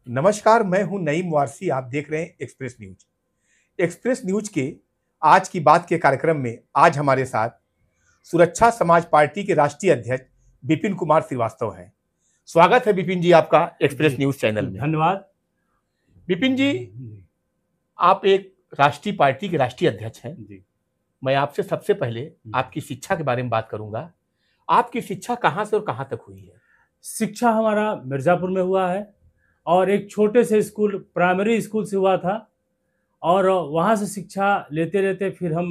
नमस्कार, मैं हूं नईम वारसी। आप देख रहे हैं एक्सप्रेस न्यूज। एक्सप्रेस न्यूज के आज की बात के कार्यक्रम में आज हमारे साथ सुरक्षा समाज पार्टी के राष्ट्रीय अध्यक्ष विपिन कुमार श्रीवास्तव हैं। स्वागत है विपिन जी आपका एक्सप्रेस न्यूज चैनल में। धन्यवाद। विपिन जी, आप एक राष्ट्रीय पार्टी के राष्ट्रीय अध्यक्ष हैं जी। मैं आपसे सबसे पहले आपकी शिक्षा के बारे में बात करूंगा। आपकी शिक्षा कहां से और कहां तक हुई है? शिक्षा हमारा मिर्जापुर में हुआ है और एक छोटे से स्कूल प्राइमरी स्कूल से हुआ था और वहाँ से शिक्षा लेते लेते फिर हम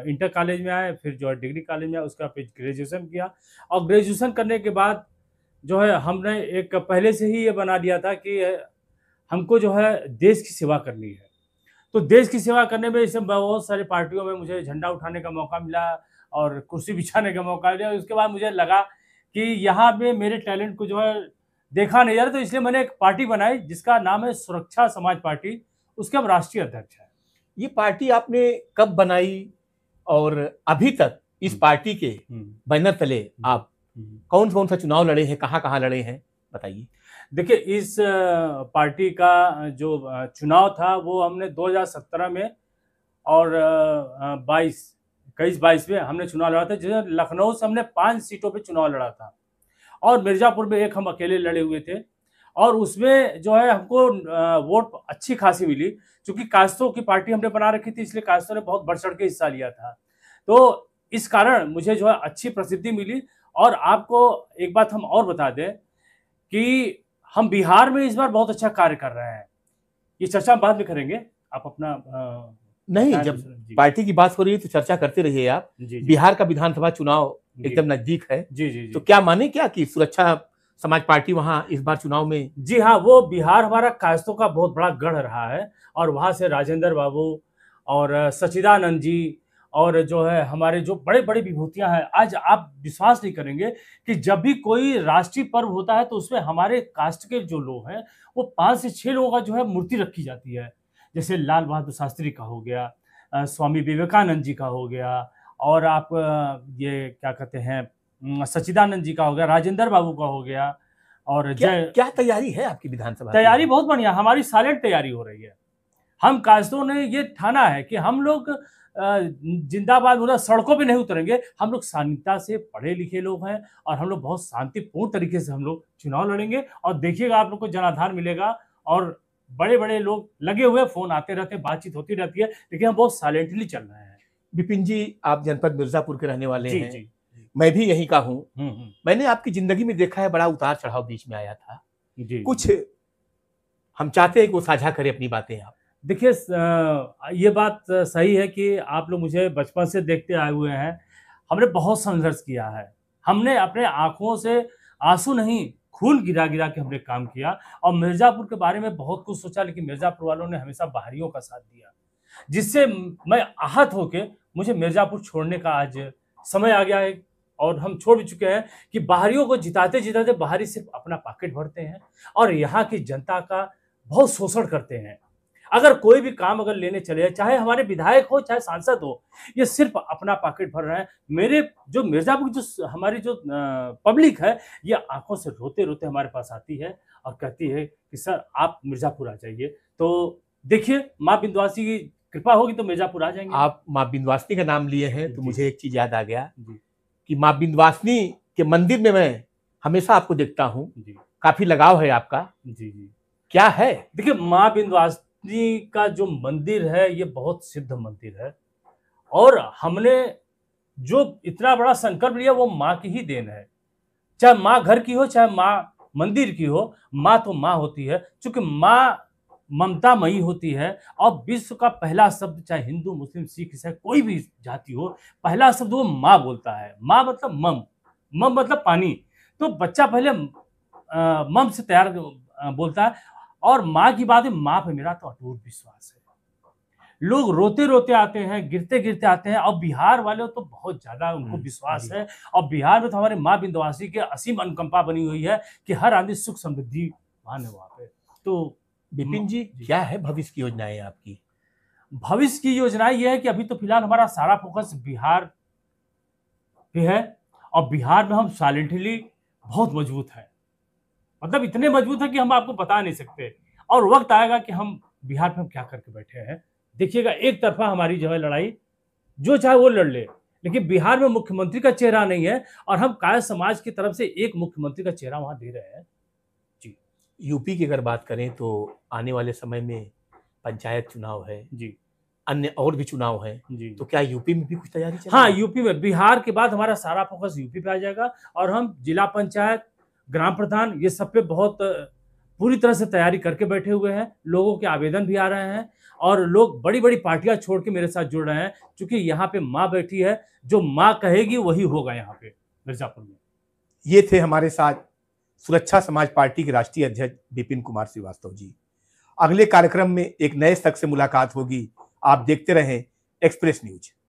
इंटर कॉलेज में आए, फिर जो है डिग्री कॉलेज में आए, उसका फिर ग्रेजुएशन किया। और ग्रेजुएशन करने के बाद जो है हमने एक पहले से ही ये बना दिया था कि हमको जो है देश की सेवा करनी है। तो देश की सेवा करने में इसमें बहुत सारी पार्टियों में मुझे झंडा उठाने का मौका मिला और कुर्सी बिछाने का मौका मिला। उसके बाद मुझे लगा कि यहाँ पे मेरे टैलेंट को जो है देखा नहीं जा रहा, तो इसलिए मैंने एक पार्टी बनाई जिसका नाम है सुरक्षा समाज पार्टी। उसके हम राष्ट्रीय अध्यक्ष हैं। ये पार्टी आपने कब बनाई और अभी तक इस पार्टी के बैनर तले आप कौन कौन सा चुनाव लड़े हैं, कहाँ कहाँ लड़े हैं, बताइए। देखिए, इस पार्टी का जो चुनाव था वो हमने 2017 में और 22 में हमने चुनाव लड़ा था, जिसमें लखनऊ से हमने 5 सीटों पे चुनाव लड़ा था और मिर्जापुर में एक हम अकेले लड़े हुए थे। और उसमें जो है हमको वोट अच्छी खासी मिली, क्योंकि कायस्थों की पार्टी हमने बना रखी थी, इसलिए कायस्थों ने बहुत बढ़ चढ़ के हिस्सा लिया था। तो इस कारण मुझे जो है अच्छी प्रसिद्धि मिली। और आपको एक बात हम और बता दें कि हम बिहार में इस बार बहुत अच्छा कार्य कर रहे हैं। ये चर्चा हम बाद में करेंगे, आप अपना नहीं, जब पार्टी की बात हो रही है तो चर्चा करते रहिए आप। बिहार का विधानसभा चुनाव एकदम नजदीक है। जी। तो क्या माने क्या कि सुरक्षा समाज पार्टी वहां इस बार चुनाव में? जी हाँ, वो बिहार हमारा कायस्थों का बहुत बड़ा गढ़ रहा है और वहां से राजेंद्र बाबू और सचिदानंद जी और जो है हमारे जो बड़े बड़े विभूतियां हैं। आज आप विश्वास नहीं करेंगे कि जब भी कोई राष्ट्रीय पर्व होता है तो उसमें हमारे कास्ट के जो लोग हैं वो 5 से 6 लोगों का जो है मूर्ति रखी जाती है। जैसे लाल बहादुर शास्त्री का हो गया, स्वामी विवेकानंद जी का हो गया, और आप ये क्या कहते हैं सचिदानंद जी का हो गया, राजेंद्र बाबू का हो गया। और क्या तैयारी है आपकी विधानसभा? तैयारी बहुत बढ़िया, हमारी साइलेंट तैयारी हो रही है। हम कायस्थों ने ये ठाना है कि हम लोग जिंदाबाद मतलब सड़कों पे नहीं उतरेंगे। हम लोग शांति से पढ़े लिखे लोग हैं और हम लोग बहुत शांतिपूर्ण तरीके से हम लोग चुनाव लड़ेंगे। और देखिएगा आप लोग को जनाधार मिलेगा और बड़े बड़े लोग लगे हुए, फोन आते रहते, बातचीत होती रहती है, लेकिन हम बहुत साइलेंटली चल रहे हैं। विपिन जी, आप जनपद मिर्जापुर के रहने वाले हैं। जी। मैं भी यहीं का हूँ। मैंने आपकी जिंदगी में देखा है, बड़ा उतार चढ़ाव बीच में आया था। कुछ हम चाहते हैं कि वो साझा करें अपनी बातें आप। देखिए, ये बात सही है कि आप लोग मुझे बचपन से देखते आए हुए हैं। हमने बहुत संघर्ष किया है। हमने अपने आंखों से आंसू नहीं, खून गिरा गिरा के हमने काम किया और मिर्जापुर के बारे में बहुत कुछ सोचा, लेकिन मिर्जापुर वालों ने हमेशा बाहरियों का साथ दिया, जिससे मैं आहत होके मुझे मिर्जापुर छोड़ने का आज समय आ गया है। और हम छोड़ भी चुके हैं कि बाहरियों को जिताते जिताते बाहरी सिर्फ अपना पॉकेट भरते हैं और यहाँ की जनता का बहुत शोषण करते हैं। अगर कोई भी काम अगर लेने चले, चाहे हमारे विधायक हो चाहे सांसद हो, ये सिर्फ अपना पॉकेट भर रहे हैं। मेरे जो मिर्जापुर जो हमारी जो पब्लिक है, ये आंखों से रोते रोते हमारे पास आती है और कहती है कि सर आप मिर्जापुर आ जाइए। तो देखिए, माँ विंध्यवासिनी की कृपा होगी तो मिर्जापुर आ जाएंगे। आप माँ विंध्यवासिनी का नाम लिए हैं तो मुझे एक चीज याद आ गया कि माँ विंध्यवासिनी के मंदिर में मैं हमेशा आपको देखता हूँ, काफी लगाव है आपका। जी। क्या है? देखिए, माँ विंध्यवासिनी का जो मंदिर है ये बहुत सिद्ध मंदिर है और हमने जो इतना बड़ा संकल्प लिया वो माँ की ही देन है। चाहे माँ घर की हो चाहे माँ मंदिर की हो, माँ तो माँ होती है, क्योंकि माँ ममतामयी होती है। और विश्व का पहला शब्द, चाहे हिंदू मुस्लिम सिख ईसाई कोई भी जाति हो, पहला शब्द वो माँ बोलता है। माँ मतलब मम, मम मतलब पानी। तो बच्चा पहले मम से तैयार बोलता है। और माँ की बात है, माँ पे मेरा तो अटूट विश्वास है। लोग रोते रोते आते हैं, गिरते गिरते आते हैं और बिहार वाले तो बहुत ज्यादा उनको विश्वास है। और बिहार में तो हमारे माँ विंध्यवासिनी के असीम अनुकंपा बनी हुई है कि हर आदमी सुख समृद्धि मान है वहां पे। तो विपिन जी, क्या है भविष्य की योजनाएं आपकी? भविष्य की योजनाएं ये है कि अभी तो फिलहाल हमारा सारा फोकस बिहार पे है और बिहार में हम साइलेंटली बहुत मजबूत है मतलब इतने मजबूत है कि हम आपको बता नहीं सकते। और वक्त आएगा कि हम बिहार में हम क्या करके बैठे हैं। देखिएगा, एक तरफा हमारी जो है लड़ाई, जो चाहे वो लड़ ले, लेकिन बिहार में मुख्यमंत्री का चेहरा नहीं है और हम कायस्थ समाज की तरफ से एक मुख्यमंत्री का चेहरा वहां दे रहे हैं। जी यूपी की अगर बात करें तो आने वाले समय में पंचायत चुनाव है, जी अन्य और भी चुनाव हैं, जी। तो क्या यूपी में भी कुछ तैयारी चल हाँ, रही है? यूपी में, बिहार के बाद हमारा सारा फोकस यूपी पे आ जाएगा और हम जिला पंचायत, ग्राम प्रधान, ये सब पे बहुत पूरी तरह से तैयारी करके बैठे हुए हैं। लोगों के आवेदन भी आ रहे हैं और लोग बड़ी-बड़ी पार्टियां छोड़ के मेरे साथ जुड़ रहे हैं, क्योंकि यहाँ पे माँ बैठी है, जो माँ कहेगी वही होगा यहाँ पे मिर्जापुर में। ये थे हमारे साथ सुरक्षा समाज पार्टी के राष्ट्रीय अध्यक्ष विपिन कुमार श्रीवास्तव जी। अगले कार्यक्रम में एक नए शख्स से मुलाकात होगी। आप देखते रहें एक्सप्रेस न्यूज।